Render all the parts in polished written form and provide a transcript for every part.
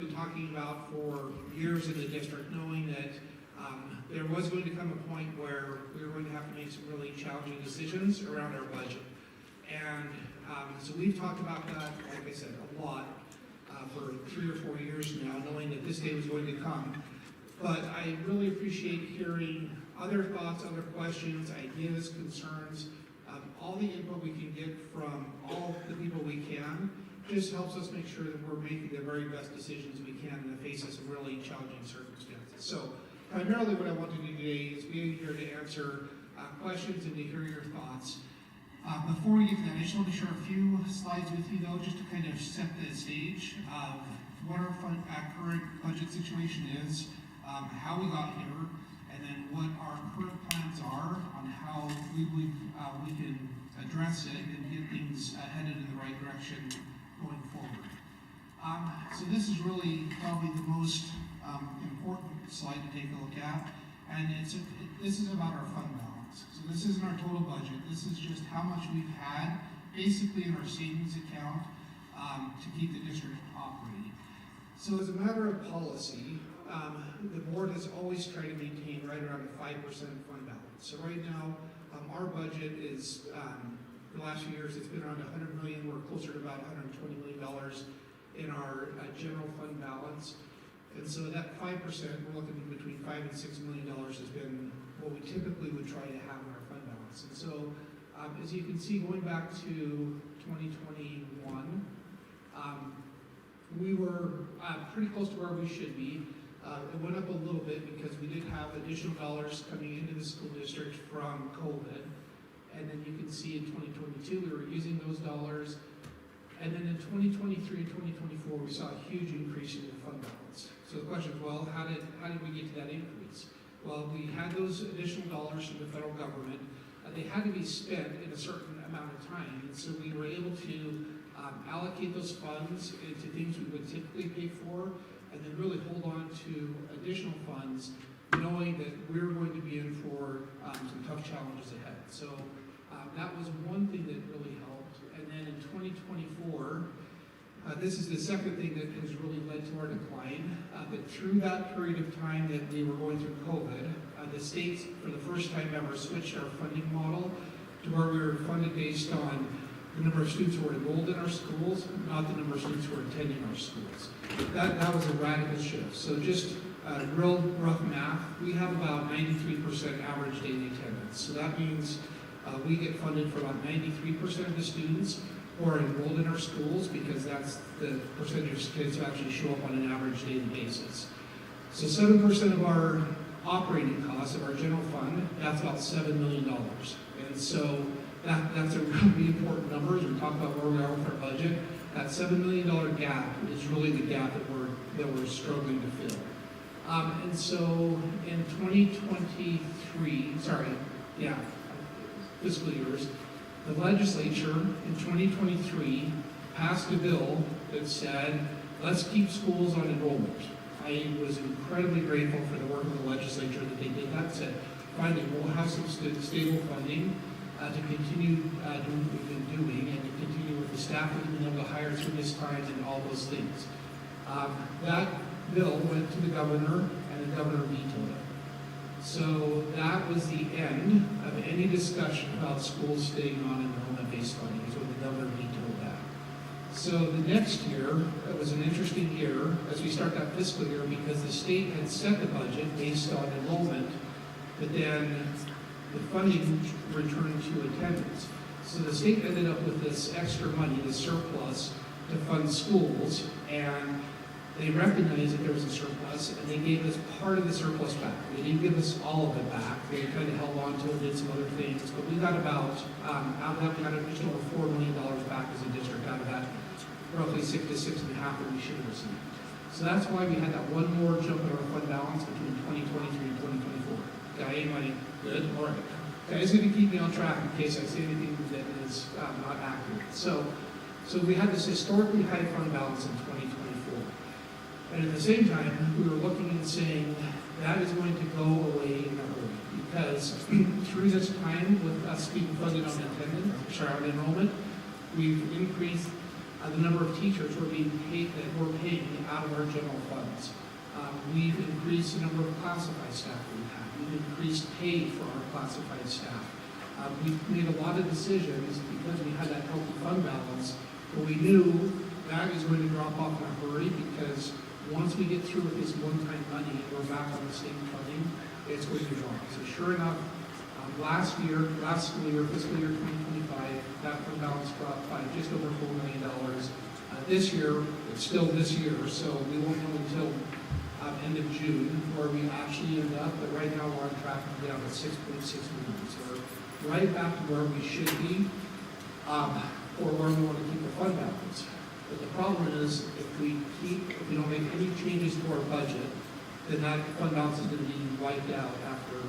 been talking about for years in the district, knowing that there was going to come a point where we were going to have to make some really challenging decisions around our budget. And so we've talked about that, like I said, a lot for 3 or 4 years now, knowing that this day was going to come. But I really appreciate hearing other thoughts, other questions, ideas, concerns, all the input we can get from all the people we can. Just helps us make sure that we're making the very best decisions we can in the face of some really challenging circumstances. So primarily what I want to do today is be here to answer questions and to hear your thoughts. Before we get to that, I just want to share a few slides with you though, just to kind of set the stage of what our current budget situation is, how we got here, and then what our current plans are on how we believe we can address it and get things headed in the right direction going forward. So this is really probably the most important slide to take a look at, and this is about our fund balance. So this isn't our total budget, this is just how much we've had basically in our savings account to keep the district operating. So as a matter of policy, the board has always tried to maintain right around a 5% fund balance. So right now, our budget is, for the last few years, it's been around $100 million. We're closer to about $120 million in our general fund balance. And so that 5%, we're looking between $5 and $6 million has been what we typically would try to have in our fund balance. And so, as you can see, going back to 2021, we were pretty close to where we should be. It went up a little bit because we did have additional dollars coming into the school district from COVID. And then you can see in 2022, we were using those dollars. And then in 2023 and 2024, we saw a huge increase in the fund balance. So the question is, well, how did we get to that increase? Well, we had those additional dollars from the federal government. They had to be spent in a certain amount of time. And so we were able to allocate those funds into things we would typically pay for, and then really hold on to additional funds, knowing that we're going to be in for some tough challenges ahead. So that was one thing that really helped. And then in 2024, this is the second thing that has really led to our decline. But through that period of time that we were going through COVID, the states, for the first time ever, switched our funding model to where we were funded based on the number of students who were enrolled in our schools, not the number of students who were attending our schools. That was a radical shift. So just real rough math, we have about 93% average daily attendance. So that means we get funded for about 93% of the students who are enrolled in our schools, because that's the percentage of kids who actually show up on an average daily basis. So 7% of our operating costs of our general fund, that's about $7 million. And so that's a really important number as we talk about where we are with our budget. That $7 million gap is really the gap that we're struggling to fill. And so in 2023, fiscal years, the legislature in 2023 passed a bill that said, let's keep schools on enrollment. I was incredibly grateful for the work of the legislature that they did that, said, finally, we'll have some stable funding to continue doing what we've been doing, and to continue with the staff that we've been able to hire through this time and all those things. That bill went to the governor, and the governor vetoed it. So that was the end of any discussion about schools staying on enrollment-based funding, is when the governor vetoed that. So the next year, it was an interesting year as we start that fiscal year, because the state had set the budget based on enrollment, but then the funding returned to attendance. So the state ended up with this extra money, this surplus, to fund schools, and they recognized that there was a surplus, and they gave us part of the surplus back. They didn't give us all of it back. They kind of held on to it, did some other things, but we got about, out of that, we got just over $4 million back as a district out of that roughly 6 to 6.5 that we should have received. So that's why we had that one more jump in our fund balance between 2023 and 2024. Okay, anybody good? All right. Guys, going to keep me on track in case I say anything that is not accurate. So we had this historically high fund balance in 2024. And at the same time, we were looking and saying that is going to go away in a hurry, because through this time with us being funded on enrollment, we've increased the number of teachers we're being paid, that we're paying out of our general funds. We've increased the number of classified staff we have. We've increased pay for our classified staff. We've made a lot of decisions because we had that healthy fund balance, but we knew that is going to drop off in a hurry because once we get through with this one-time money and we're back on the same funding, it's going to drop. So sure enough, last school year, fiscal year 2025, that fund balance dropped by just over $4 million. This year, it's still this year, so we won't know until end of June where we actually end up, but right now we're on track to get out at 6.6 million. So we're right back to where we should be, or where we want to keep the fund balance. But the problem is, if we don't make any changes to our budget, then that fund balance is going to be wiped out after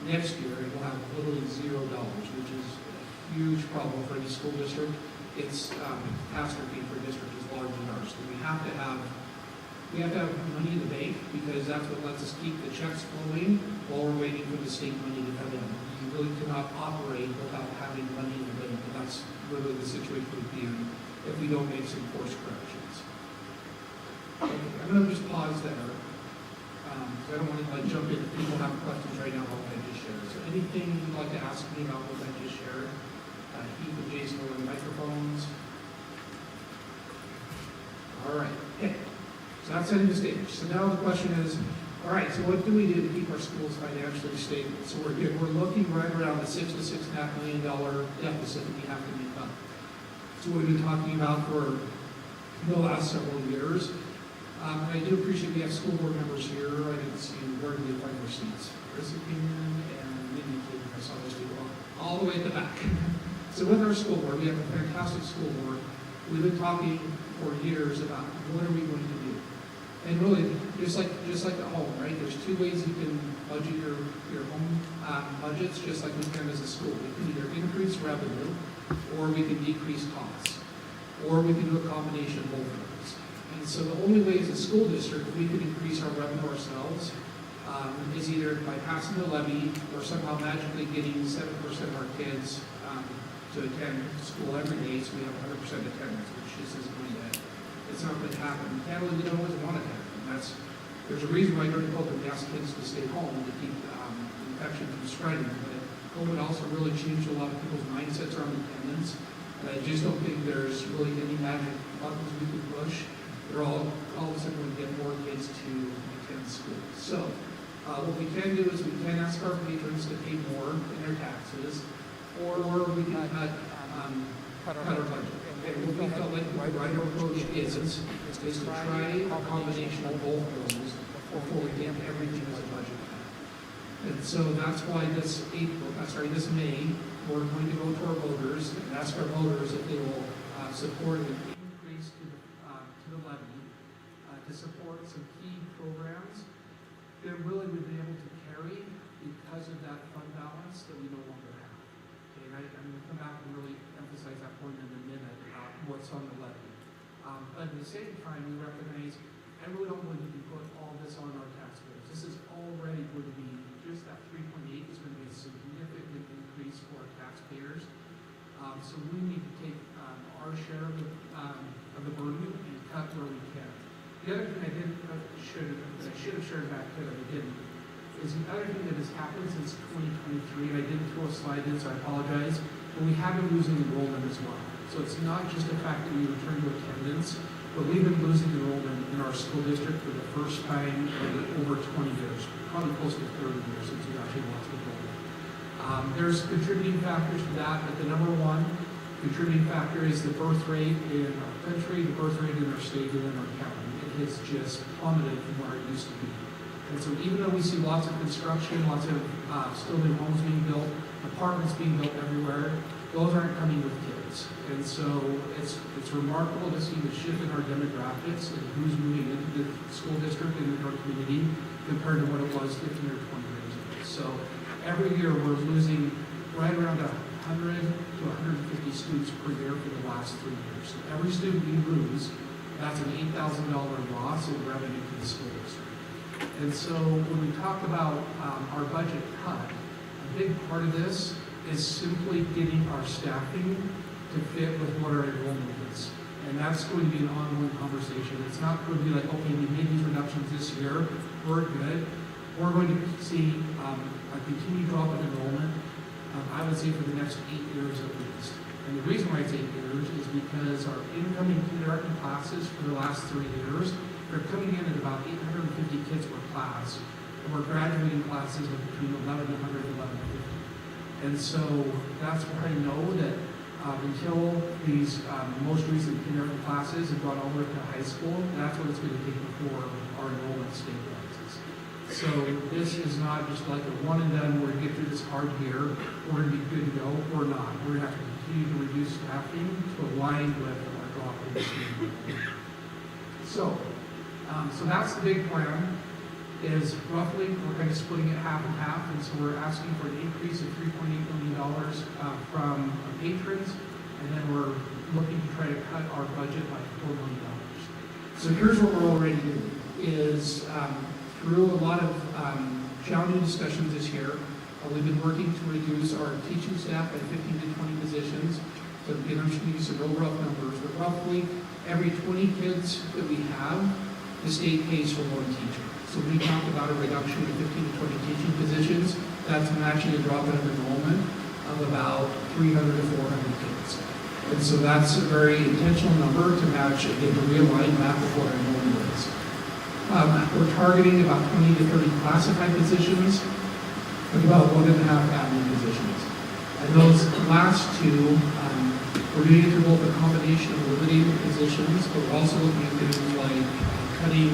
next year, and we'll have literally $0, which is a huge problem for any school district. It's catastrophe for a district as large as ours. So we have to have money in the bank because that's what lets us keep the checks flowing while we're waiting for the state money to come in. You really cannot operate without having money in the bank, and that's really the situation we'd be in if we don't make some course corrections. Okay, I'm going to just pause there. I don't want to jump in if people have questions right now about what I just shared. So anything you'd like to ask me about what I just shared? Heath and Jason are on the microphones. All right. Okay. So that's setting the stage. So now the question is, all right, so what do we do to keep our schools financially stable? So we're looking right around the $6 to $6.5 million deficit that we have to make up. So what we've been talking about for the last several years. And I do appreciate we have school board members here. I didn't see where did they find their seats. Chris came in and Mindy came. I saw those people all the way at the back. So with our school board, we have a fantastic school board. We've been talking for years about what are we going to do. And really, just like at home, right? There's two ways you can budget your home budgets, just like we can as a school. We can either increase revenue, or we can decrease costs, or we can do a combination of both of those. And so the only way as a school district we can increase our revenue ourselves is either by passing the levy or somehow magically getting 7% of our kids to attend school every day, so we have 100% attendance, which just isn't going to it's not going to happen. Candidly, we don't always want it to happen. There's a reason why during COVID we ask kids to stay home to keep infection from spreading. But COVID also really changed a lot of people's mindsets around attendance. And I just don't think there's really any magic buttons we can push. They're all of a sudden going to get more kids to attend school. So what we can do is we can ask our patrons to pay more in their taxes, or we can cut our budget. And what we felt like the right approach is to try a combination of both of those before we get everything as a budget. And so that's why this May, we're going to go to our voters and ask our voters if they will support an increase to the levy to support some key programs that really would be able to carry because of that fund balance that we no longer have. Okay, and I'm going to come back and really emphasize that point in a minute about what's on the levy. But at the same time, we recognize I really don't want to put all this on our taxpayers. This is already going to be, just that 3.8 is going to be a significant increase for our taxpayers. So we need to take our share of the burden and cut where we can. The other thing I should have shared back then, I didn't, is the other thing that has happened since 2023, and I didn't throw a slide in, so I apologize, but we have been losing enrollment as well. So it's not just the fact that we return to attendance, but we've been losing enrollment in our school district for the first time in over 20 years, probably close to 30 years since we've actually lost enrollment. There's contributing factors to that, but the number one contributing factor is the birth rate in our country, the birth rate in our state, and in our county. It has just plummeted from where it used to be. And so even though we see lots of construction, lots of still new homes being built, apartments being built everywhere, those aren't coming with kids. And so it's remarkable to see the shift in our demographics and who's moving into the school district and into our community compared to what it was 15 or 20 years ago. So every year we're losing right around 100 to 150 students per year for the last 3 years. So every student we lose, that's an $8,000 loss in revenue to the school district. And so when we talk about our budget cut, a big part of this is simply getting our staffing to fit with what our enrollment is. And that's going to be an ongoing conversation. It's not going to be like, okay, we made these reductions this year, we're good. We're going to see a continued drop in enrollment, I would say for the next 8 years at least. And the reason why it's 8 years is because our incoming kindergarten classes for the last 3 years, they're coming in at about 850 kids per class. And we're graduating classes of between 1,100 and 1,150. And so that's why I know that until these most recent kindergarten classes have gone all the way to high school, that's what it's going to take before our enrollment stabilizes. So this is not just like a one and done, we're going to get through this hard year, we're going to be good to go. We're not. We're going to have to continue to reduce staffing to align with our drop in the student. So that's the big plan, is roughly, we're kind of splitting it half and half, and so we're asking for an increase of $3.8 million from our patrons, and then we're looking to try to cut our budget by $4 million. So here's what we're already doing, is through a lot of challenging discussions this year, we've been working to reduce our teaching staff by 15 to 20 positions. So again, I'm just going to use some real rough numbers, but roughly every 20 kids that we have, the state pays for one teacher. So we talked about a reduction of 15 to 20 teaching positions. That's matching a drop in enrollment of about 300 to 400 kids. And so that's a very intentional number to match, again, to realign that with what our enrollment is. We're targeting about 20 to 30 classified positions, with about 1.5 admin positions. And those last two, we're doing it through both a combination of eliminating positions, but we're also looking at things like cutting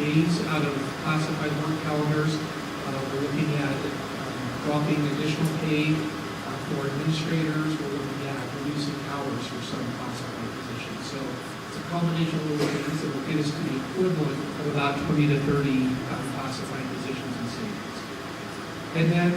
days out of classified work calendars. We're looking at dropping additional pay for administrators. We're looking at reducing hours for some classified positions. So it's a combination of those things that will get us to the equivalent of about 20 to 30 classified positions in savings. And then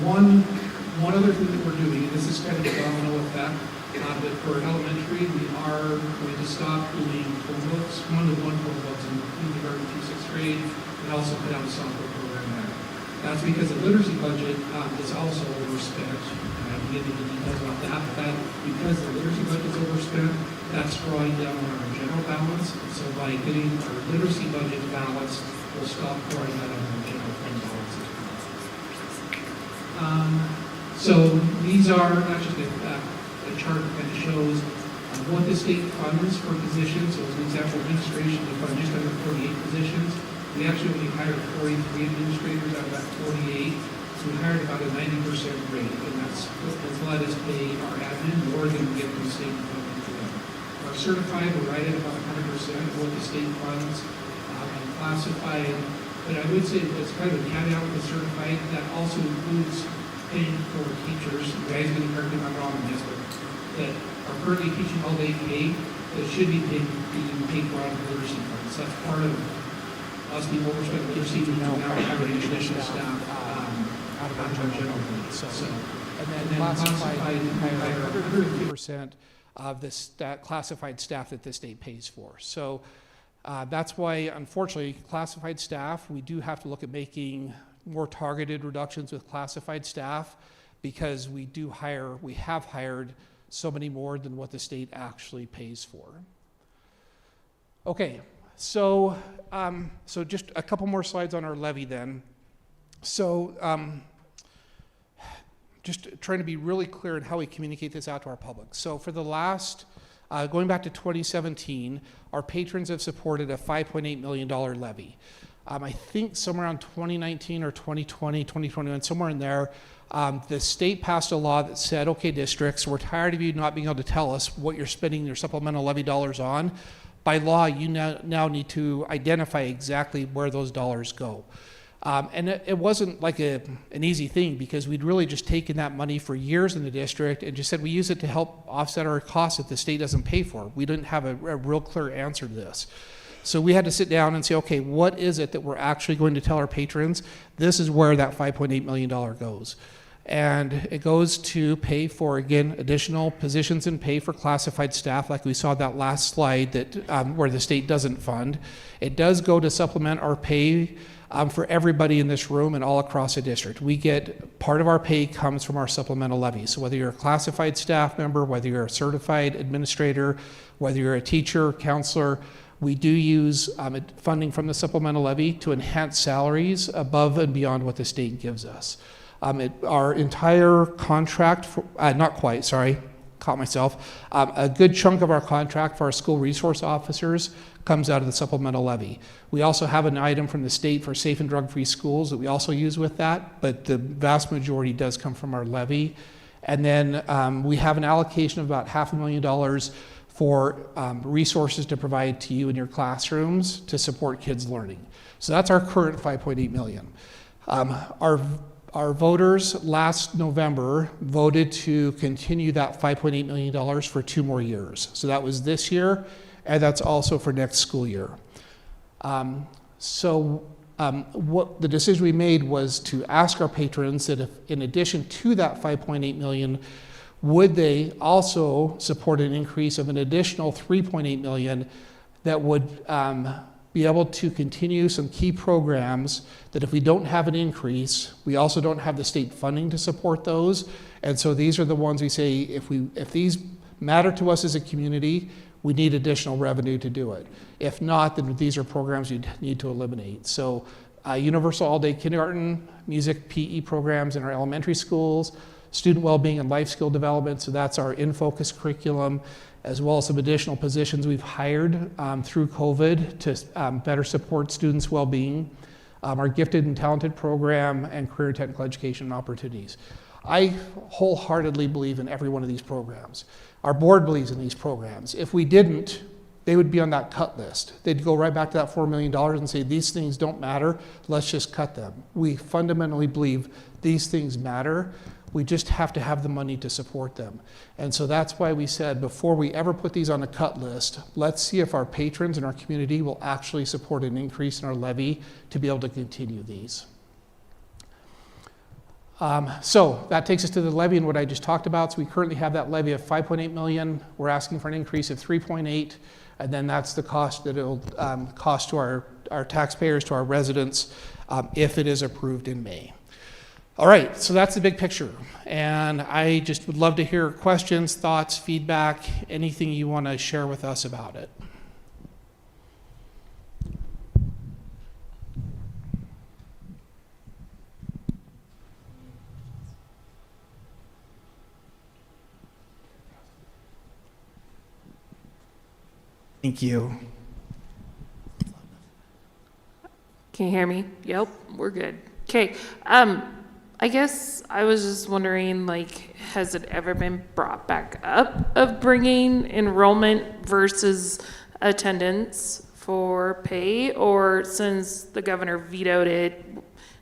one other thing that we're doing, and this is kind of a domino effect, but for elementary, we are going to stop doing Chromebooks, one-to-one Chromebooks in kindergarten through 6th grade, and also put out a software program there. That's because the literacy budget is also overspent. I can get into details about that, but because the literacy budget is overspent, that's drawing down on our general balance. So by getting our literacy budget balanced, we'll stop drawing that on our general fund balance as well. So these are not just a chart that kind of shows what the state funds for positions. So as an example, administration, we fund just under 48 positions. We actually only hired 43 administrators out of that 48. So we hired about a 90% rate, and that's let us pay our admin more than we get from the state funding for them. Our certified, we're right at about 100% of what the state funds, and classified. But I would say it's kind of a caveat with the certified that also includes paying for teachers. You guys are going to correct me if I'm wrong on this, but that are currently teaching all day paid, that should be being paid for out of the literacy funds. That's part of us being overspent with literacy. We now having additional staff out of our general fund. So, and then classified, we hire 150% of the classified staff that the state pays for. So that's why, unfortunately, classified staff, we do have to look at making more targeted reductions with classified staff, because we have hired so many more than what the state actually pays for. Okay, so just a couple more slides on our levy then. So just trying to be really clear in how we communicate this out to our public. So for the last, going back to 2017, our patrons have supported a $5.8 million levy. I think somewhere around 2019 or 2020, 2021, somewhere in there, the state passed a law that said, okay, districts, we're tired of you not being able to tell us what you're spending your supplemental levy dollars on. By law, you now need to identify exactly where those dollars go. And it wasn't like an easy thing, because we'd really just taken that money for years in the district and just said we use it to help offset our costs that the state doesn't pay for. We didn't have a real clear answer to this. So we had to sit down and say, okay, what is it that we're actually going to tell our patrons? This is where that $5.8 million goes. And it goes to pay for, again, additional positions and pay for classified staff, like we saw that last slide that where the state doesn't fund. It does go to supplement our pay for everybody in this room and all across the district. We get, part of our pay comes from our supplemental levy. So whether you're a classified staff member, whether you're a certified administrator, whether you're a teacher, counselor, we do use funding from the supplemental levy to enhance salaries above and beyond what the state gives us. Our entire contract, not quite, sorry, caught myself. A good chunk of our contract for our school resource officers comes out of the supplemental levy. We also have an item from the state for safe and drug-free schools that we also use with that, but the vast majority does come from our levy. And then we have an allocation of about $500,000 for resources to provide to you in your classrooms to support kids' learning. So that's our current $5.8 million. Our voters last November voted to continue that $5.8 million for 2 more years. So that was this year, and that's also for next school year. What the decision we made was to ask our patrons that if, in addition to that $5.8 million, would they also support an increase of an additional $3.8 million that would be able to continue some key programs that if we don't have an increase, we also don't have the state funding to support those. And so these are the ones we say, if these matter to us as a community, we need additional revenue to do it. If not, then these are programs you'd need to eliminate. So universal all-day kindergarten, music, PE programs in our elementary schools, student well-being and life skill development, so that's our in-focus curriculum, as well as some additional positions we've hired through COVID to better support students' well-being, our gifted and talented program, and career technical education opportunities. I wholeheartedly believe in every one of these programs. Our board believes in these programs. If we didn't, they would be on that cut list. They'd go right back to that $4 million and say, these things don't matter, let's just cut them. We fundamentally believe these things matter. We just have to have the money to support them. And so that's why we said before we ever put these on a cut list, let's see if our patrons in our community will actually support an increase in our levy to be able to continue these. So that takes us to the levy and what I just talked about. So we currently have that levy of $5.8 million. We're asking for an increase of 3.8, and then that's the cost that it'll cost to our taxpayers, to our residents, if it is approved in May. All right, so that's the big picture. And I just would love to hear questions, thoughts, feedback, anything you want to share with us about it. Thank you. Can you hear me? Yep, we're good. Okay. I guess I was just wondering, like, has it ever been brought back up of bringing enrollment versus attendance for pay, or since the governor vetoed it,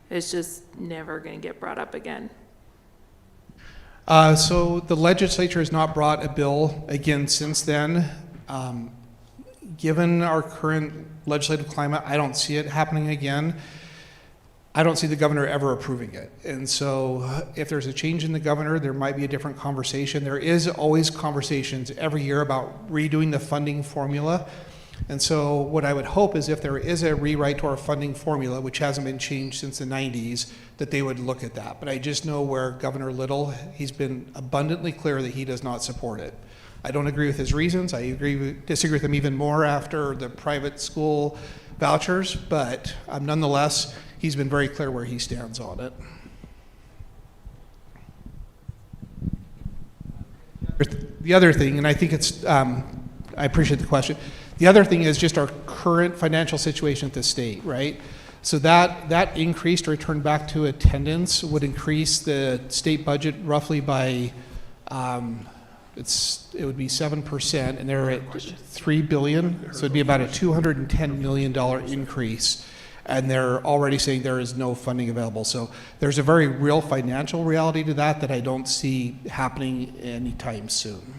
it's just never going to get brought up again? So the legislature has not brought a bill again since then. Given our current legislative climate, I don't see it happening again. I don't see the governor ever approving it. And so if there's a change in the governor, there might be a different conversation. There is always conversations every year about redoing the funding formula. And so what I would hope is if there is a rewrite to our funding formula, which hasn't been changed since the 90s, that they would look at that. But I just know where Governor Little, he's been abundantly clear that he does not support it. I don't agree with his reasons. I disagree with him even more after the private school vouchers, but nonetheless, he's been very clear where he stands on it. The other thing, and I think it's, I appreciate the question. The other thing is just our current financial situation at the state, right? So that increase to return back to attendance would increase the state budget roughly by, it would be 7%, and they're at $3 billion, so it'd be about a $210 million increase. And they're already saying there is no funding available. So there's a very real financial reality to that I don't see happening anytime soon.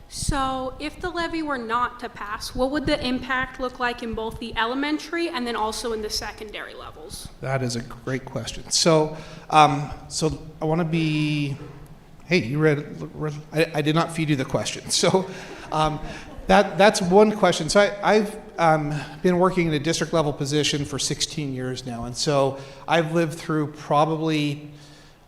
So if the levy were not to pass, what would the impact look like in both the elementary and then also in the secondary levels? That is a great question. So, so I want to be, hey, you read, I did not feed you the question. So That's one question. So I've been working in a district level position for 16 years now, and so I've lived through probably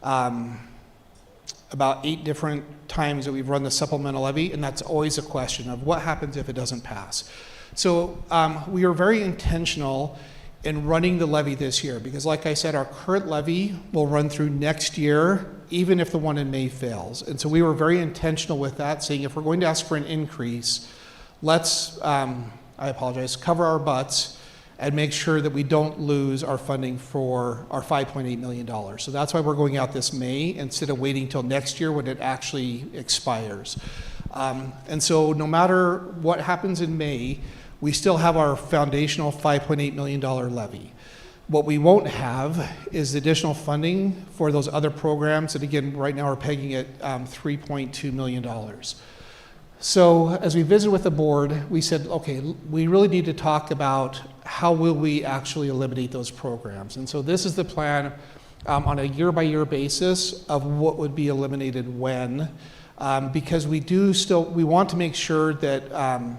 about 8 different times that we've run the supplemental levy, and that's always a question of what happens if it doesn't pass. So we are very intentional in running the levy this year because, like I said, our current levy will run through next year, even if the one in May fails. And so we were very intentional with that, saying if we're going to ask for an increase, let's, cover our butts and make sure that we don't lose our funding for our $5.8 million. So that's why we're going out this May instead of waiting till next year when it actually expires. And so no matter what happens in May, we still have our foundational $5.8 million levy. What we won't have is additional funding for those other programs that, again, right now are pegging at $3.2 million. So as we visited with the board, we said, okay, we really need to talk about how will we actually eliminate those programs. And so this is the plan on a year-by-year basis of what would be eliminated when, because we want to make sure that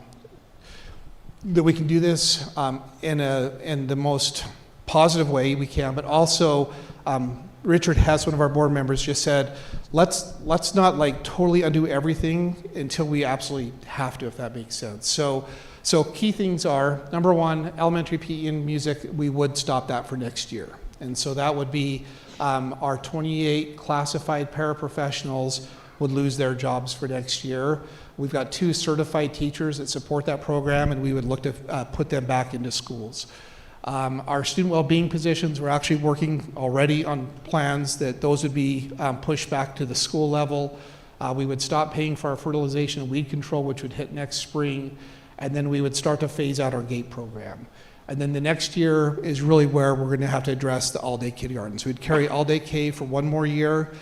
that we can do this in the most positive way we can, but also Richard Hess, one of our board members, just said, let's not like totally undo everything until we absolutely have to, if that makes sense. So key things are, number one, elementary PE and music, we would stop that for next year. And so that would be our 28 classified paraprofessionals would lose their jobs for next year. We've got 2 certified teachers that support that program, and we would look to put them back into schools. Our student well-being positions, we're actually working already on plans that those would be pushed back to the school level. We would stop paying for our fertilization and weed control, which would hit next spring, and then we would start to phase out our GATE program. And then the next year is really where we're going to have to address the all-day kindergarten. So we'd carry all-day K for 1 more year.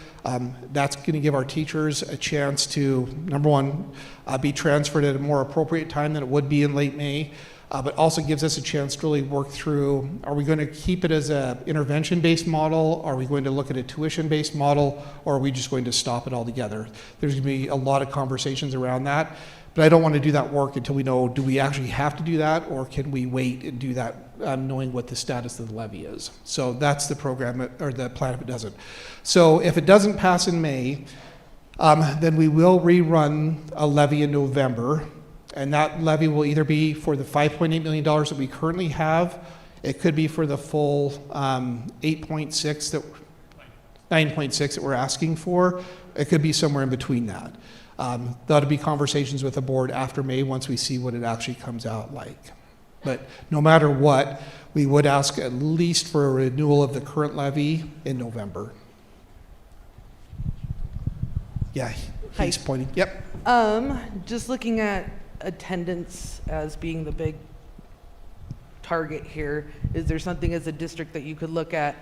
That's going to give our teachers a chance to, number one, be transferred at a more appropriate time than it would be in late May, but also gives us a chance to really work through, are we going to keep it as an intervention-based model? Are we going to look at a tuition-based model? Or are we just going to stop it altogether? There's going to be a lot of conversations around that. But I don't want to do that work until we know, do we actually have to do that, or can we wait and do that knowing what the status of the levy is? So that's the program, or the plan if it doesn't. So if it doesn't pass in May, then we will rerun a levy in November, and that levy will either be for the $5.8 million that we currently have, it could be for the full 9.6 that we're asking for, it could be somewhere in between that. That'll be conversations with the board after May once we see what it actually comes out like. But no matter what, we would ask at least for a renewal of the current levy in November. Yeah, he's pointing. Yep. Just looking at attendance as being the big target here, is there something as a district that you could look at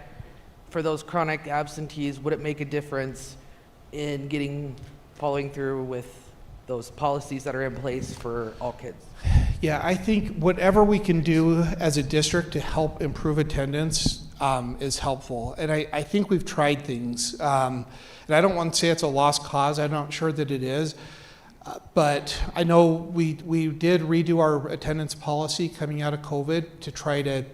for those chronic absentees? Would it make a difference in following through with those policies that are in place for all kids? Yeah, I think whatever we can do as a district to help improve attendance is helpful. And I think we've tried things. And I don't want to say it's a lost cause. I'm not sure that it is. But I know we did redo our attendance policy coming out of COVID to try to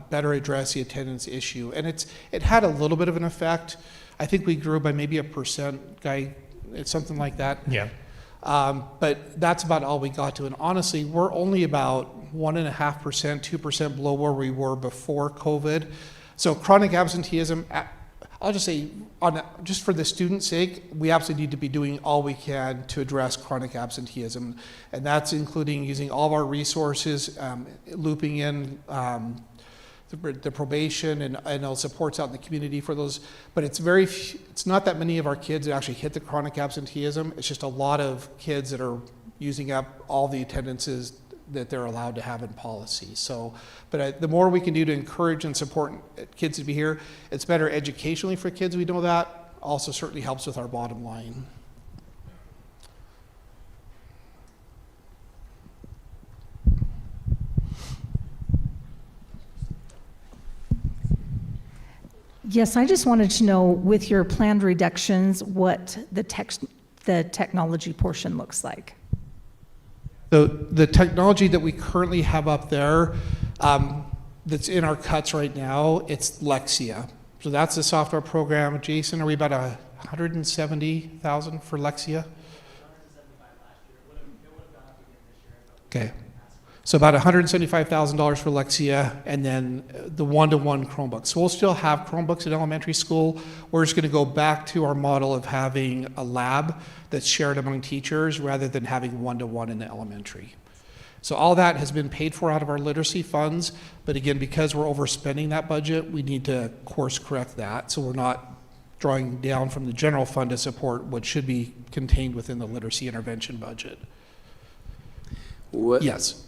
better address the attendance issue. And it had a little bit of an effect. I think we grew by maybe 1%, Guy. It's something like that. Yeah. But that's about all we got to. And honestly, we're only about 1.5%, 2% below where we were before COVID. So chronic absenteeism, I'll just say, just for the student's sake, we absolutely need to be doing all we can to address chronic absenteeism. And that's including using all of our resources, looping in the probation and all supports out in the community for those, but it's not that many of our kids that actually hit the chronic absenteeism. It's just a lot of kids that are using up all the attendances that they're allowed to have in policy. So, but the more we can do to encourage and support kids to be here, it's better educationally for kids. We know that also certainly helps with our bottom line. Yes, I just wanted to know, with your planned reductions, what the technology portion looks like. The technology that we currently have up there, that's in our cuts right now, it's Lexia. So that's the software program. Jason, are we about 170,000 for Lexia? Okay. So about $175,000 for Lexia, and then the one-to-one Chromebooks. So we'll still have Chromebooks in elementary school. We're just going to go back to our model of having a lab that's shared among teachers rather than having one-to-one in the elementary. So all that has been paid for out of our literacy funds, but again, because we're overspending that budget, we need to course correct that, so we're not drawing down from the general fund to support what should be contained within the literacy intervention budget. What, Yes.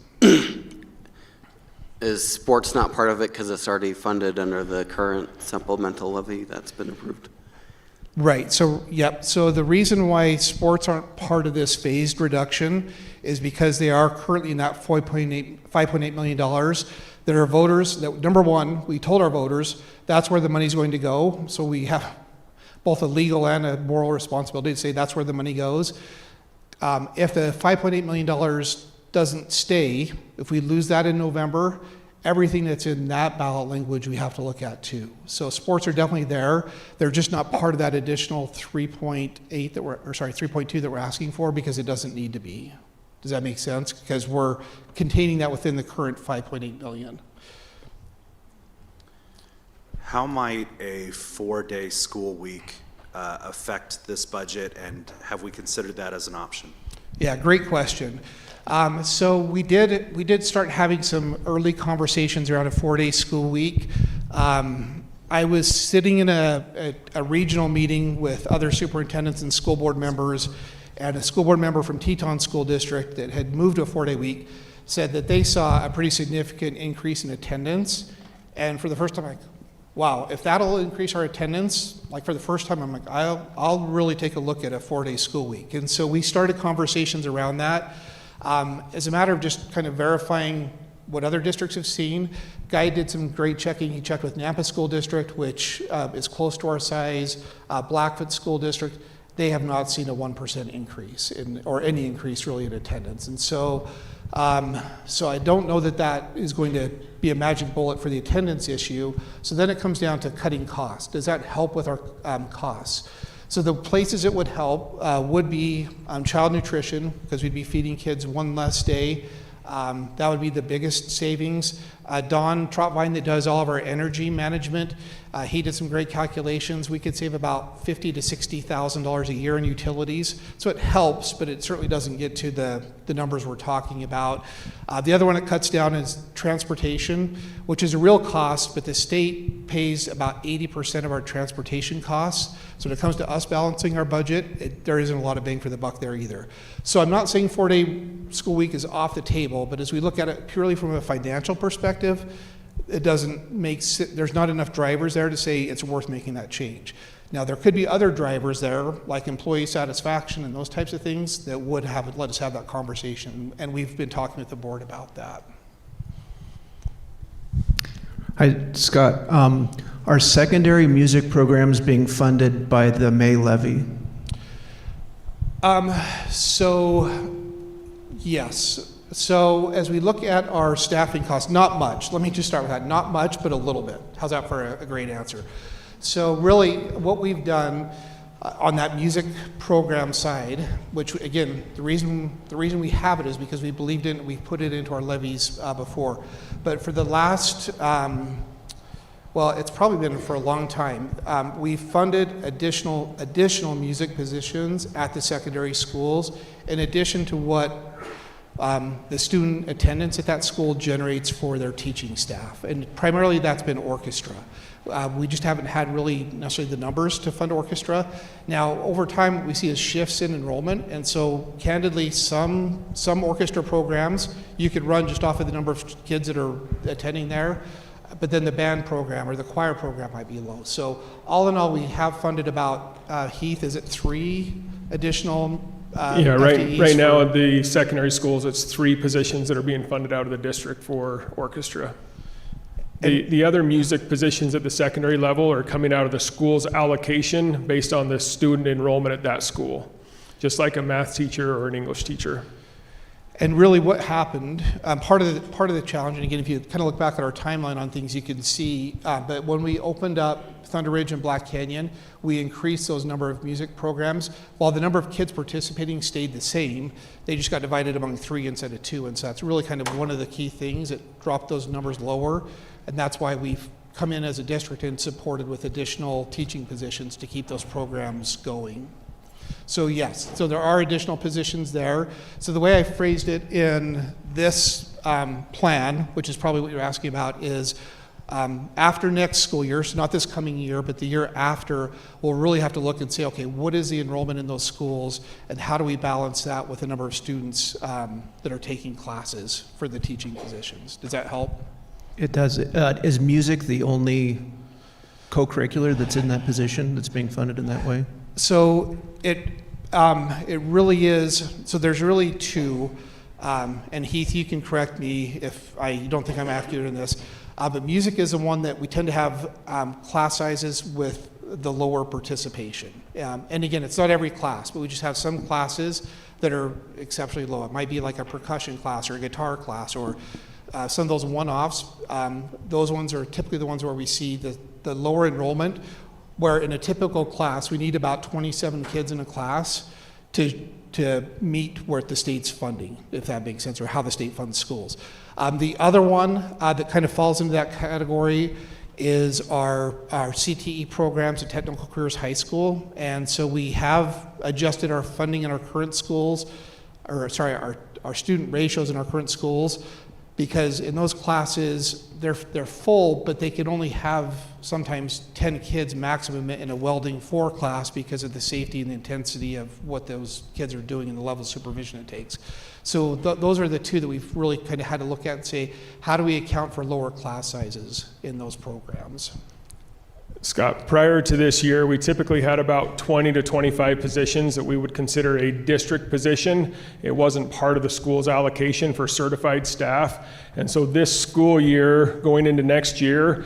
is sports not part of it because it's already funded under the current supplemental levy that's been approved? Right, so, yep, so the reason why sports aren't part of this phased reduction is because they are currently in that $5.8 million. There are voters that, number one, we told our voters that's where the money's going to go, so we have both a legal and a moral responsibility to say that's where the money goes. If the $5.8 million doesn't stay, if we lose that in November, everything that's in that ballot language we have to look at too. So sports are definitely there. They're just not part of that additional 3.8 that we're, or sorry, 3.2 that we're asking for because it doesn't need to be. Does that make sense? Because we're containing that within the current 5.8 million. How might a 4-day school week affect this budget, and have we considered that as an option? Yeah, great question. So we did start having some early conversations around a 4-day school week. I was sitting in a regional meeting with other superintendents and school board members, and a school board member from Teton School District that had moved to a 4-day week said that they saw a pretty significant increase in attendance. And for the first time, I'm like, wow, if that'll increase our attendance, like for the first time, I'm like, I'll really take a look at a 4-day school week. And so we started conversations around that. As a matter of just kind of verifying what other districts have seen, Guy did some great checking. He checked with Nampa School District, which is close to our size, Blackfoot School District. They have not seen a 1% increase or any increase really in attendance. And so, so I don't know that that is going to be a magic bullet for the attendance issue. So then it comes down to cutting costs. Does that help with our costs? So the places it would help would be child nutrition, because we'd be feeding kids one less day. That would be the biggest savings. Don Trotvine, that does all of our energy management, he did some great calculations. We could save about $50,000 to $60,000 a year in utilities. So it helps, but it certainly doesn't get to the numbers we're talking about. The other one it cuts down is transportation, which is a real cost, but the state pays about 80% of our transportation costs. So when it comes to us balancing our budget, there isn't a lot of bang for the buck there either. So I'm not saying 4-day school week is off the table, but as we look at it purely from a financial perspective, it doesn't make there's not enough drivers there to say it's worth making that change. Now there could be other drivers there, like employee satisfaction and those types of things, that would let us have that conversation, and we've been talking with the board about that. Hi, Scott. Are secondary music programs being funded by the May levy? So yes. So as we look at our staffing costs, not much. Let me just start with that. Not much, but a little bit. How's that for a great answer? So really what we've done on that music program side, which again, the reason we have it is because we believed in it, we put it into our levies before. But for the last, well, it's probably been for a long time, we funded additional music positions at the secondary schools in addition to what the student attendance at that school generates for their teaching staff. And primarily that's been orchestra. We just haven't had really necessarily the numbers to fund orchestra. Now, over time, what we see is shifts in enrollment. And so candidly, some orchestra programs you could run just off of the number of kids that are attending there. But then the band program or the choir program might be low. So all in all, we have funded about, Heath, is it 3 additional yeah, FTEs right now at the secondary schools, it's 3 positions that are being funded out of the district for orchestra. The other music positions at the secondary level are coming out of the school's allocation based on the student enrollment at that school, just like a math teacher or an English teacher. And really what happened, part of the challenge, and again, if you kind of look back at our timeline on things, you can see, but when we opened up Thunder Ridge and Black Canyon, we increased those number of music programs. While the number of kids participating stayed the same, they just got divided among 3 instead of 2. And so that's really kind of one of the key things that dropped those numbers lower. And that's why we've come in as a district and supported with additional teaching positions to keep those programs going. So yes, so there are additional positions there. So the way I phrased it in this plan, which is probably what you're asking about, is after next school year, so not this coming year, but the year after, we'll really have to look and say, okay, what is the enrollment in those schools, and how do we balance that with the number of students that are taking classes for the teaching positions? Does that help? It does. Is music the only co-curricular that's in that position that's being funded in that way? So it really is. So there's really 2, and Heath, you can correct me if I don't think I'm accurate in this. But music is the one that we tend to have class sizes with the lower participation. And again, it's not every class, but we just have some classes that are exceptionally low. It might be like a percussion class or a guitar class, or some of those one-offs. Those ones are typically the ones where we see the lower enrollment, where in a typical class, we need about 27 kids in a class to meet where the state's funding, if that makes sense, or how the state funds schools. The other one that kind of falls into that category is our CTE programs at Technical Careers High School. And so we have adjusted our funding in our current schools, or sorry, our student ratios in our current schools, because in those classes, they're full, but they can only have sometimes 10 kids maximum in a welding 4 class because of the safety and the intensity of what those kids are doing and the level of supervision it takes. So those are the 2 that we've really kind of had to look at and say, how do we account for lower class sizes in those programs? Scott, prior to this year, we typically had about 20 to 25 positions that we would consider a district position. It wasn't part of the school's allocation for certified staff. And so this school year, going into next year,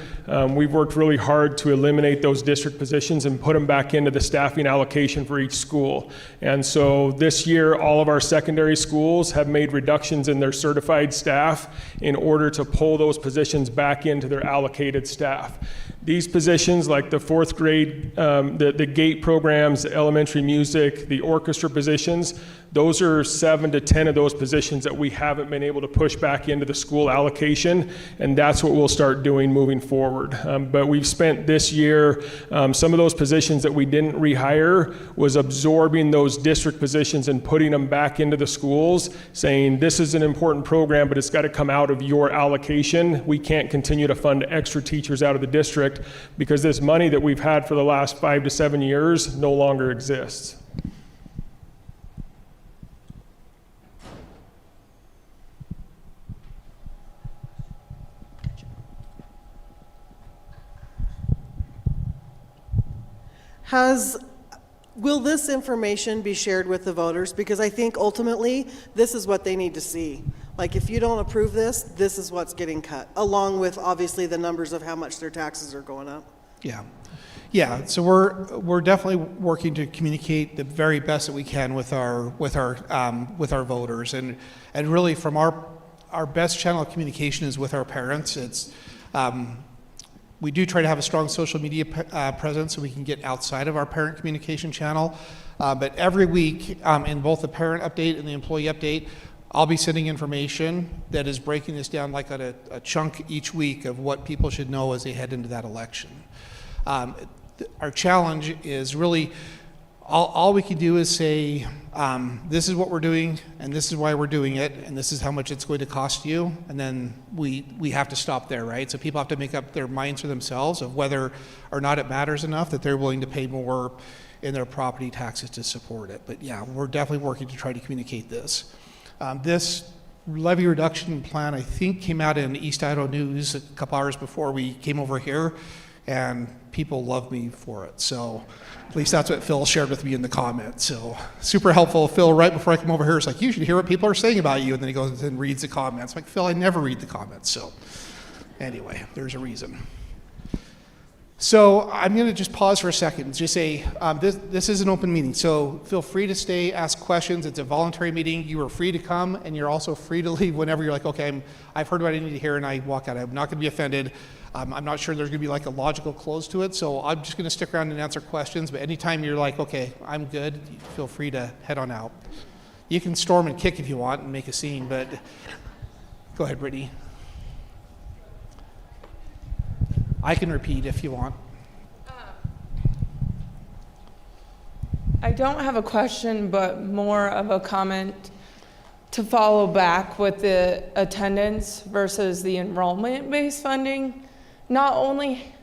we've worked really hard to eliminate those district positions and put them back into the staffing allocation for each school. And so this year, all of our secondary schools have made reductions in their certified staff in order to pull those positions back into their allocated staff. These positions, like the 4th grade, the GATE programs, the elementary music, the orchestra positions, those are 7 to 10 of those positions that we haven't been able to push back into the school allocation, and that's what we'll start doing moving forward. But we've spent this year, some of those positions that we didn't rehire was absorbing those district positions and putting them back into the schools, saying this is an important program, but it's got to come out of your allocation. We can't continue to fund extra teachers out of the district because this money that we've had for the last 5 to 7 years no longer exists. Will this information be shared with the voters? Because I think ultimately, this is what they need to see. Like, if you don't approve this, this is what's getting cut, along with obviously the numbers of how much their taxes are going up. Yeah. So we're definitely working to communicate the very best that we can with our voters, and really from our best channel of communication is with our parents. It's we do try to have a strong social media presence so we can get outside of our parent communication channel. But every week, in both the parent update and the employee update, I'll be sending information that is breaking this down like a chunk each week of what people should know as they head into that election. Our challenge is really, all we can do is say, this is what we're doing, and this is why we're doing it, and this is how much it's going to cost you, and then we have to stop there, right? So people have to make up their minds for themselves of whether or not it matters enough that they're willing to pay more in their property taxes to support it. But yeah, we're definitely working to try to communicate this. This levy reduction plan, I think, came out in East Idaho News a couple hours before we came over here, and people love me for it. So at least that's what Phil shared with me in the comments. So super helpful. Phil, right before I come over here, is like, you should hear what people are saying about you. And then he goes and reads the comments. I'm like, Phil, I never read the comments. So anyway, there's a reason. So I'm going to just pause for a second and just say, this is an open meeting, so feel free to stay, ask questions. It's a voluntary meeting. You are free to come, and you're also free to leave whenever you're like, okay, I've heard what I need to hear, and I walk out. I'm not going to be offended. I'm not sure there's going to be like a logical close to it, so I'm just going to stick around and answer questions. But anytime you're like, okay, I'm good, feel free to head on out. You can storm and kick if you want and make a scene, but go ahead, Brittany. I can repeat if you want. I don't have a question, but more of a comment to follow back with the attendance versus the enrollment-based funding. Not only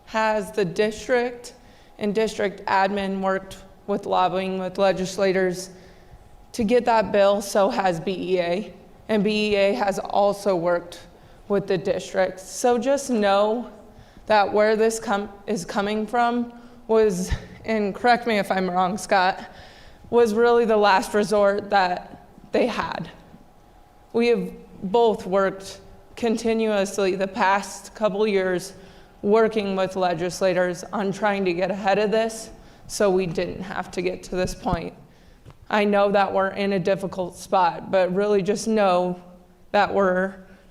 has the district and district admin worked with lobbying with legislators to get that bill, so has BEA. And BEA has also worked with the district. So just know that where this is coming from was, and correct me if I'm wrong, Scott, was really the last resort that they had. We have both worked continuously the past couple years working with legislators on trying to get ahead of this so we didn't have to get to this point. I know that we're in a difficult spot, but really just know that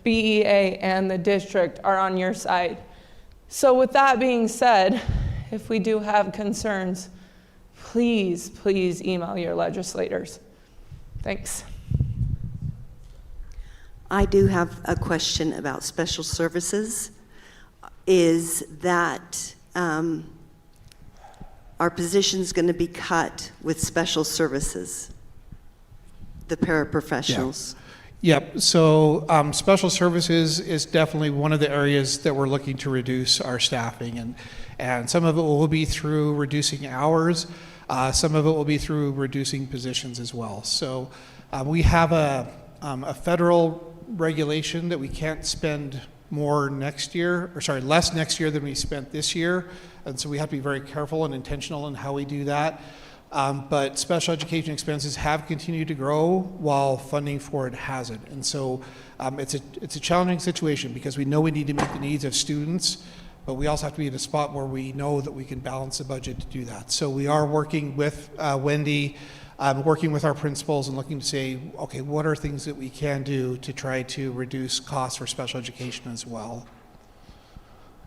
BEA and the district are on your side. So with that being said, if we do have concerns, please email your legislators. Thanks. I do have a question about special services. Is that our positions going to be cut with special services, the paraprofessionals? Yep, so special services is definitely one of the areas that we're looking to reduce our staffing, and some of it will be through reducing hours, some of it will be through reducing positions as well. So we have a federal regulation that we can't spend less next year than we spent this year, and so we have to be very careful and intentional in how we do that. But special education expenses have continued to grow while funding for it hasn't. And so it's a challenging situation because we know we need to meet the needs of students, but we also have to be at a spot where we know that we can balance the budget to do that. So we are working with Wendy, working with our principals and looking to say, okay, what are things that we can do to try to reduce costs for special education as well?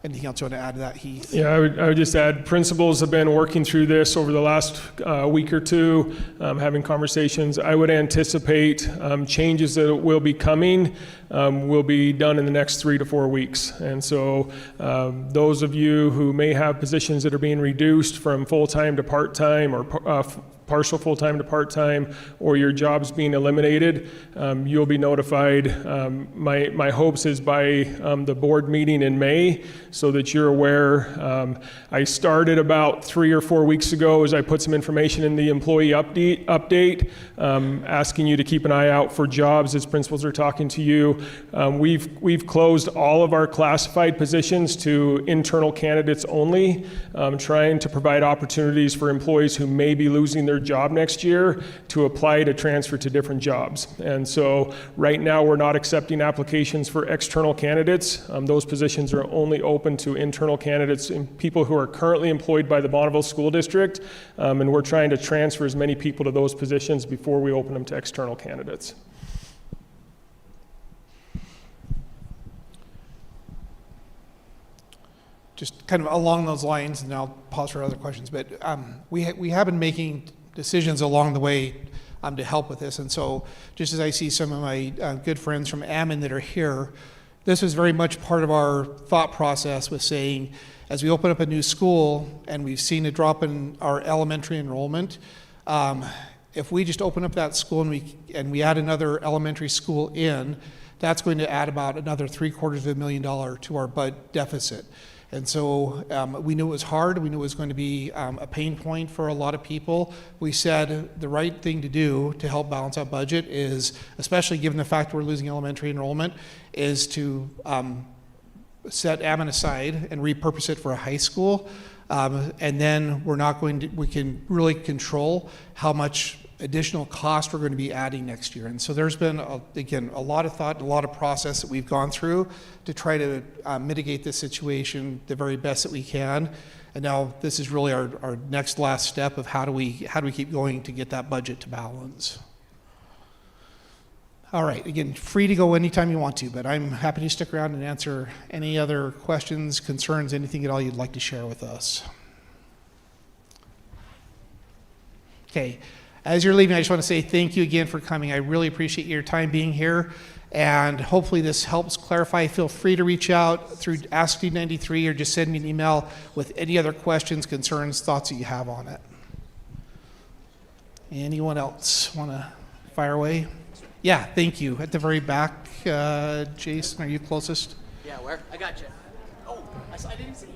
Anything else you want to add to that, Heath? Yeah, I would just add, principals have been working through this over the last week or two, having conversations. I would anticipate changes that will be coming will be done in the next 3 to 4 weeks. And so those of you who may have positions that are being reduced from full-time to part-time or partial full-time to part-time, or your job's being eliminated, you'll be notified. My hopes is by the board meeting in May, so that you're aware. I started about 3 or 4 weeks ago as I put some information in the employee update, asking you to keep an eye out for jobs as principals are talking to you. We've closed all of our classified positions to internal candidates only, trying to provide opportunities for employees who may be losing their job next year to apply to transfer to different jobs. And so right now we're not accepting applications for external candidates. Those positions are only open to internal candidates and people who are currently employed by the Bonneville School District, and we're trying to transfer as many people to those positions before we open them to external candidates. Just kind of along those lines, and I'll pause for other questions, but we have been making decisions along the way to help with this. And so just as I see some of my good friends from Ammon that are here, this was very much part of our thought process with saying, as we open up a new school and we've seen a drop in our elementary enrollment, if we just open up that school and we add another elementary school in, that's going to add about another $750,000 to our deficit. And so we knew it was hard. We knew it was going to be a pain point for a lot of people. We said the right thing to do to help balance our budget is, especially given the fact we're losing elementary enrollment, is to set Ammon aside and repurpose it for a high school. And then we can really control how much additional cost we're going to be adding next year. And so there's been, again, a lot of thought, a lot of process that we've gone through to try to mitigate this situation the very best that we can. And now this is really our next last step of how do we keep going to get that budget to balance. All right, again, free to go anytime you want to, but I'm happy to stick around and answer any other questions, concerns, anything at all you'd like to share with us. Okay, as you're leaving, I just want to say thank you again for coming. I really appreciate your time being here, and hopefully this helps clarify. Feel free to reach out through Ask D93 or just send me an email with any other questions, concerns, thoughts that you have on it. Anyone else want to fire away? Yeah, thank you. At the very back, Jason, are you closest? Yeah, where? I got you. Oh, I didn't see you.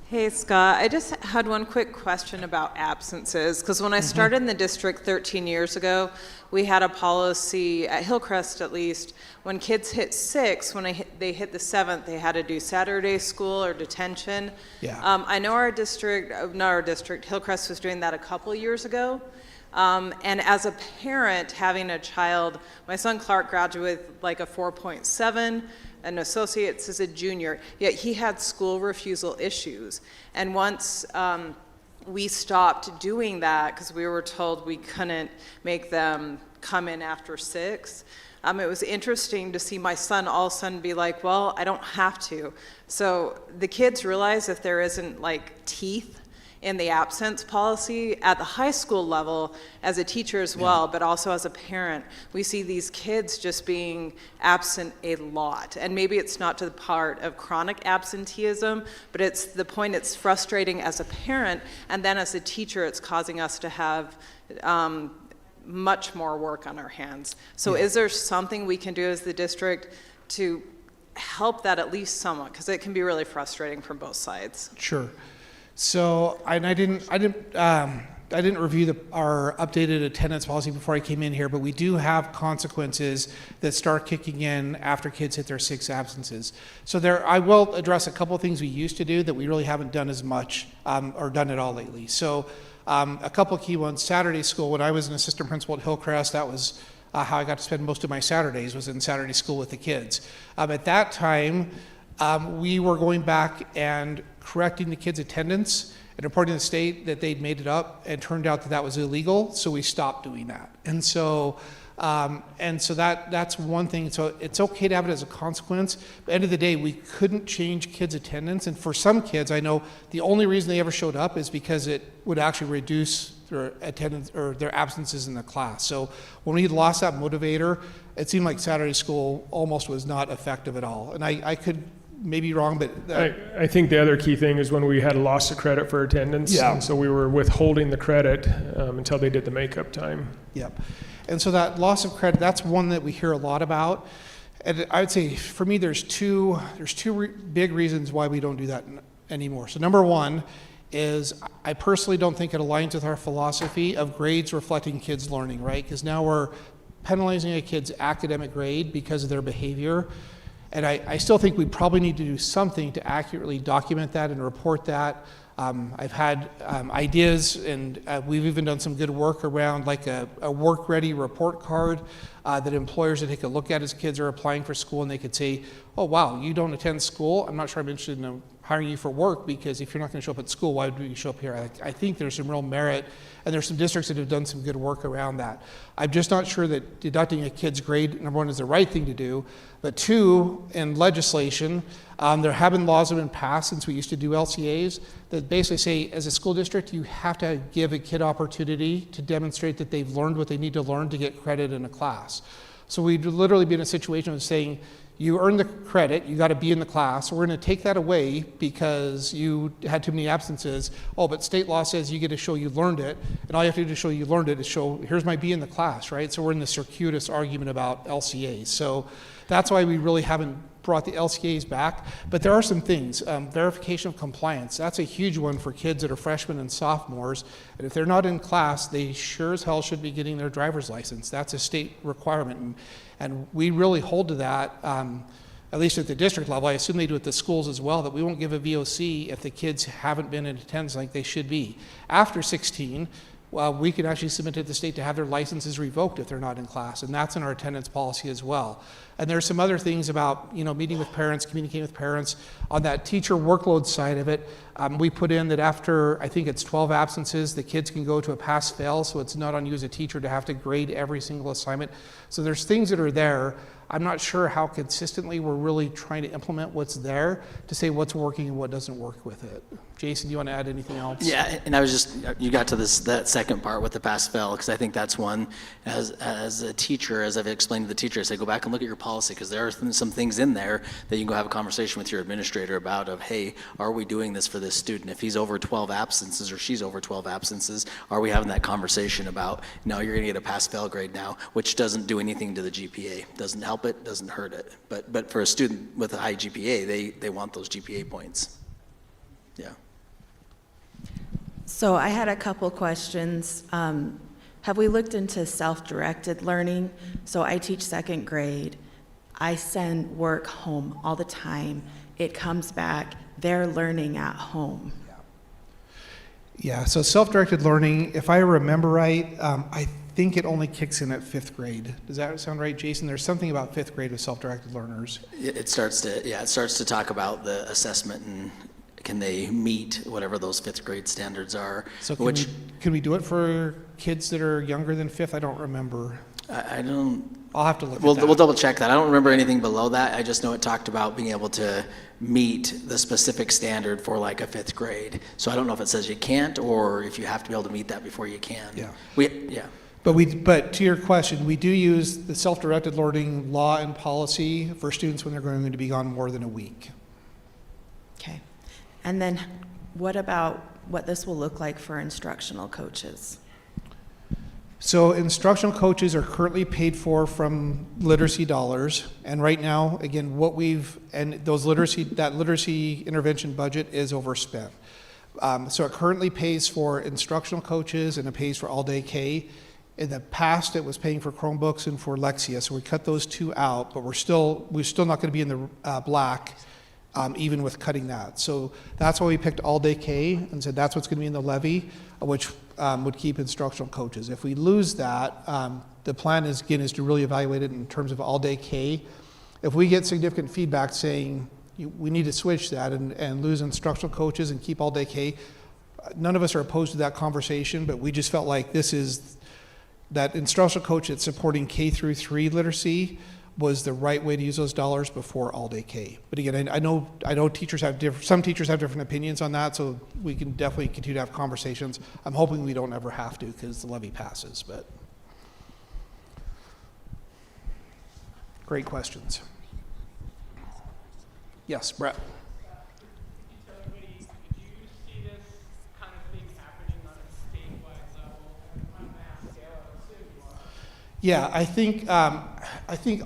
Hey, Scott, I just had one quick question about absences, because when I started in the district 13 years ago, we had a policy, at Hillcrest at least, when kids hit 6, when they hit the 7th, they had to do Saturday school or detention. Yeah. I know our district, not our district, Hillcrest was doing that a couple years ago. And as a parent having a child, my son Clark graduated with like a 4.7, an associate's is a junior, yet he had school refusal issues. And once we stopped doing that, because we were told we couldn't make them come in after 6, it was interesting to see my son all of a sudden be like, well, I don't have to. So the kids realize if there isn't like teeth in the absence policy at the high school level as a teacher as well, but also as a parent, we see these kids just being absent a lot. And maybe it's not to the part of chronic absenteeism, but it's the point it's frustrating as a parent, and then as a teacher it's causing us to have much more work on our hands. So is there something we can do as the district to help that at least somewhat? Because it can be really frustrating from both sides. Sure. So I didn't review our updated attendance policy before I came in here, but we do have consequences that start kicking in after kids hit their 6 absences. So I will address a couple of things we used to do that we really haven't done as much or done at all lately. So a couple of key ones. Saturday school. When I was an assistant principal at Hillcrest, that was how I got to spend most of my Saturdays, was in Saturday school with the kids. At that time, we were going back and correcting the kids' attendance and reporting to the state that they'd made it up, and turned out that was illegal, so we stopped doing that. And so that's one thing. So it's okay to have it as a consequence, but at the end of the day, we couldn't change kids' attendance. And for some kids, I know the only reason they ever showed up is because it would actually reduce their attendance or their absences in the class. So when we lost that motivator, it seemed like Saturday school almost was not effective at all. And I could maybe wrong, but I think the other key thing is when we had a loss of credit for attendance. Yeah. And so we were withholding the credit until they did the makeup time. Yep. And so that loss of credit, that's one that we hear a lot about. And I would say for me, there's two big reasons why we don't do that anymore. So number one is I personally don't think it aligns with our philosophy of grades reflecting kids' learning, right? Because now we're penalizing a kid's academic grade because of their behavior. And I still think we probably need to do something to accurately document that and report that. I've had ideas, and we've even done some good work around like a work-ready report card that employers would take a look at as kids are applying for school, and they could say, oh, wow, you don't attend school? I'm not sure I'm interested in hiring you for work, because if you're not going to show up at school, why would you show up here? I think there's some real merit, and there's some districts that have done some good work around that. I'm just not sure that deducting a kid's grade, number one, is the right thing to do, but two, in legislation, there have been laws that have been passed since we used to do LCAs that basically say, as a school district, you have to give a kid opportunity to demonstrate that they've learned what they need to learn to get credit in a class. So we'd literally be in a situation of saying, you earned the credit, you got to be in the class, we're going to take that away because you had too many absences. Oh, but state law says you get to show you learned it, and all you have to do to show you learned it is show, here's my B in the class, right? So we're in the circuitous argument about LCAs. So that's why we really haven't brought the LCAs back. But there are some things. Verification of compliance, that's a huge one for kids that are freshmen and sophomores. And if they're not in class, they sure as hell should be getting their driver's license. That's a state requirement. And we really hold to that at least at the district level, I assume they do at the schools as well, that we won't give a VOC if the kids haven't been in attendance like they should be. After 16, well, we can actually submit to the state to have their licenses revoked if they're not in class, and that's in our attendance policy as well. And there's some other things about, meeting with parents, communicating with parents. On that teacher workload side of it, we put in that after, I think it's 12 absences, the kids can go to a pass-fail, so it's not on you as a teacher to have to grade every single assignment. So there's things that are there. I'm not sure how consistently we're really trying to implement what's there to say what's working and what doesn't work with it. Jason, do you want to add anything else? Yeah, and I was you got to that second part with the pass-fail, because I think that's one, as a teacher, as I've explained to the teacher, I say, go back and look at your policy, because there are some things in there that you can go have a conversation with your administrator about of, hey, are we doing this for this student? If he's over 12 absences or she's over 12 absences, are we having that conversation about, no, you're going to get a pass-fail grade now, which doesn't do anything to the GPA, doesn't help it, doesn't hurt it. But for a student with a high GPA, they want those GPA points. Yeah. So I had a couple questions. Have we looked into self-directed learning? So I teach second grade. I send work home all the time. It comes back. They're learning at home. Yeah, so self-directed learning, if I remember right, I think it only kicks in at 5th grade. Does that sound right, Jason? There's something about 5th grade with self-directed learners. It starts to talk about the assessment and can they meet whatever those 5th grade standards are. So can we do it for kids that are younger than 5th? I don't remember. I don't. I'll have to look We'll at that. We'll double check that. I don't remember anything below that. I just know it talked about being able to meet the specific standard for like a 5th grade. So I don't know if it says you can't or if you have to be able to meet that before you can. Yeah. But to your question, we do use the self-directed learning law and policy for students when they're going to be gone more than a week. Okay. And then what about what this will look like for instructional coaches? So instructional coaches are currently paid for from literacy dollars, and right now, again, that literacy intervention budget is overspent. So it currently pays for instructional coaches and it pays for all-day K. In the past, it was paying for Chromebooks and for Lexia, so we cut those two out, but we're still not going to be in the black, even with cutting that. So that's why we picked all-day K and said that's what's going to be in the levy, which would keep instructional coaches. If we lose that, the plan is to really evaluate it in terms of all-day K. If we get significant feedback saying we need to switch that and lose instructional coaches and keep all-day K, none of us are opposed to that conversation, but we just felt like that instructional coach that's supporting K through 3 literacy was the right way to use those dollars before all-day K. But again, I know some teachers have different opinions on that, so we can definitely continue to have conversations. I'm hoping we don't ever have to because the levy passes, but great questions. Yes, Brett. Yeah, I think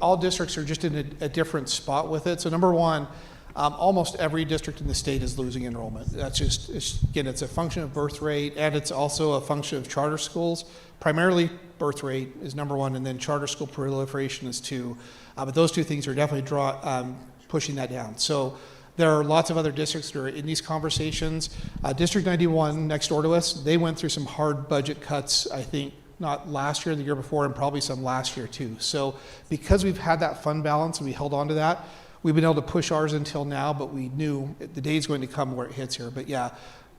all districts are just in a different spot with it. So number one, almost every district in the state is losing enrollment. That's it's a function of birth rate, and it's also a function of charter schools. Primarily, birth rate is number one, and then charter school proliferation is 2. But those 2 things are definitely pushing that down. So there are lots of other districts that are in these conversations. District 91, next door to us, they went through some hard budget cuts, I think, not last year, the year before, and probably some last year too. So because we've had that fund balance and we held on to that, we've been able to push ours until now, but we knew the day is going to come where it hits here. But yeah,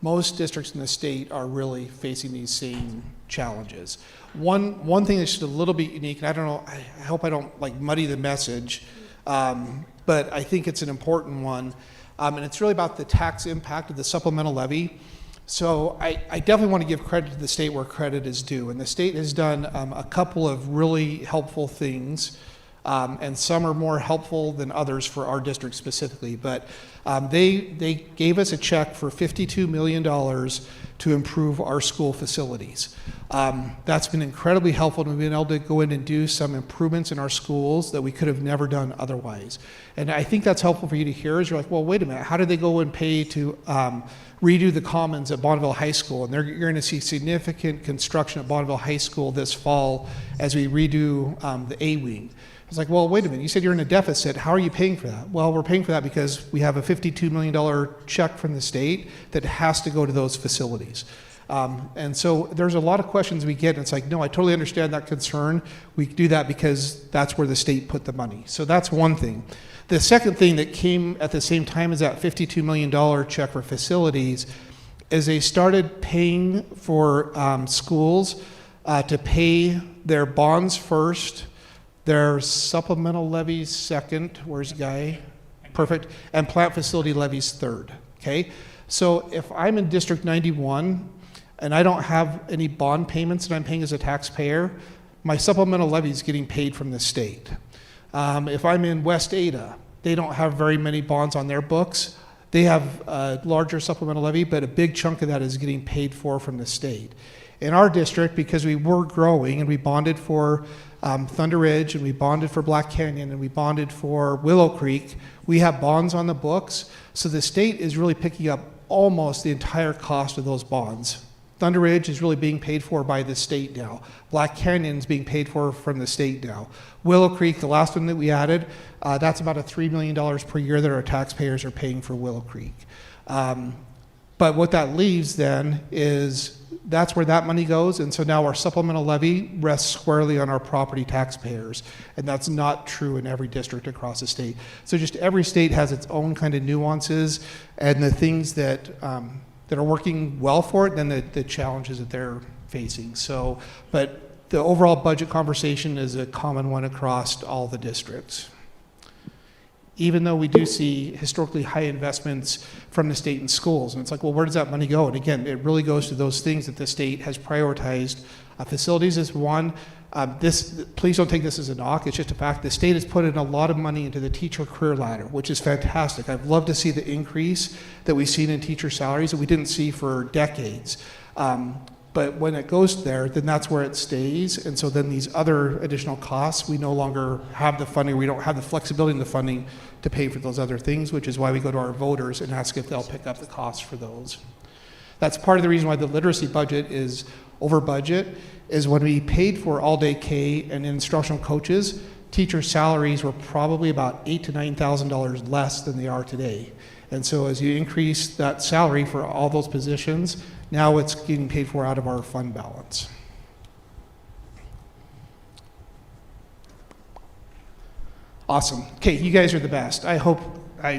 most districts in the state are really facing these same challenges. One thing that's just a little bit unique, and I don't know, I hope I don't muddy the message, but I think it's an important one, and it's really about the tax impact of the supplemental levy. So I definitely want to give credit to the state where credit is due. And the state has done a couple of really helpful things, and some are more helpful than others for our district specifically. But they gave us a check for $52 million to improve our school facilities. That's been incredibly helpful, and we've been able to go in and do some improvements in our schools that we could have never done otherwise. And I think that's helpful for you to hear, is you're like, well, wait a minute, how did they go and pay to redo the commons at Bonneville High School? And you're going to see significant construction at Bonneville High School this fall as we redo the A-wing. It's like, well, wait a minute, you said you're in a deficit. How are you paying for that? Well, we're paying for that because we have a $52 million check from the state that has to go to those facilities. And so there's a lot of questions we get, and it's like, no, I totally understand that concern. We do that because that's where the state put the money. So that's one thing. The second thing that came at the same time as that $52 million check for facilities is they started paying for schools to pay their bonds first, their supplemental levies second, where's Guy? Perfect, and plant facility levies third, okay? So if I'm in District 91 and I don't have any bond payments that I'm paying as a taxpayer, my supplemental levy is getting paid from the state. If I'm in West Ada, they don't have very many bonds on their books. They have a larger supplemental levy, but a big chunk of that is getting paid for from the state. In our district, because we were growing and we bonded for Thunder Ridge and we bonded for Black Canyon and we bonded for Willow Creek, we have bonds on the books. So the state is really picking up almost the entire cost of those bonds. Thunder Ridge is really being paid for by the state now. Black Canyon is being paid for from the state now. Willow Creek, the last one that we added, that's about a $3 million per year that our taxpayers are paying for Willow Creek. But what that leaves then is that's where that money goes, and so now our supplemental levy rests squarely on our property taxpayers, and that's not true in every district across the state. So just every state has its own kind of nuances and the things that are working well for it, and then the challenges that they're facing. So, but the overall budget conversation is a common one across all the districts. Even though we do see historically high investments from the state in schools. And it's like, well, where does that money go? And again, it really goes to those things that the state has prioritized. Facilities is one. Please don't take this as a knock. It's just a fact. The state has put in a lot of money into the teacher career ladder, which is fantastic. I'd love to see the increase that we've seen in teacher salaries that we didn't see for decades. But when it goes there, then that's where it stays. And so then these other additional costs, we no longer have the funding, we don't have the flexibility in the funding to pay for those other things, which is why we go to our voters and ask if they'll pick up the costs for those. That's part of the reason why the literacy budget is over budget, is when we paid for all-day K and instructional coaches, teacher salaries were probably about $8,000 to $9,000 less than they are today. And so as you increase that salary for all those positions, now it's getting paid for out of our fund balance. Awesome. Okay, you guys are the best. I hope, I'll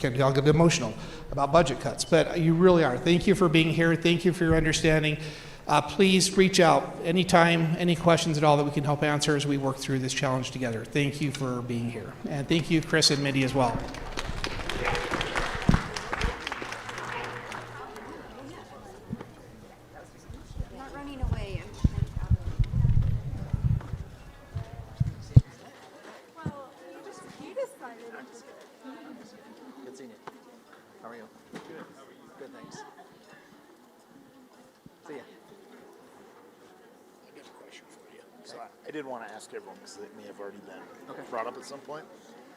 get emotional about budget cuts, but you really are. Thank you for being here. Thank you for your understanding. Please reach out anytime, any questions at all that we can help answer as we work through this challenge together. Thank you for being here. And thank you, Chris and Mindy, as well. Good seeing you. How are you? Good. How are you? Good, thanks. See ya. I got a question for you. So I did want to ask everyone because it may have already been brought up at some point.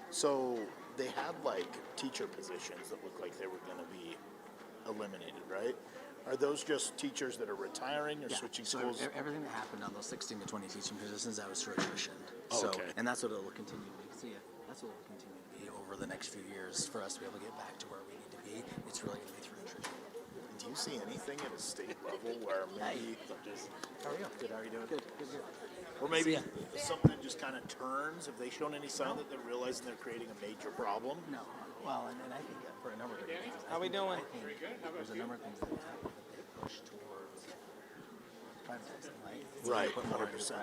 So they had like teacher positions that looked like they were going to be eliminated, right? Are those just teachers that are retiring or switching schools? Everything that happened on those 16 to 20 teaching positions, that was for attrition. So, and that's what it will continue to be. See ya. That's what it will continue to be over the next few years for us to be able to get back to where we need to be. It's really going to be through attrition. Do you see anything at a state level where maybe How are you? Good. How are you doing? Good. or maybe something just kind of turns? Have they shown any sign that they're realizing they're creating a major problem? No. Well, and I think that for a number of reasons. How we doing? There's a number of things that happen that they push towards privatizing, right? Right, Put more into 100%.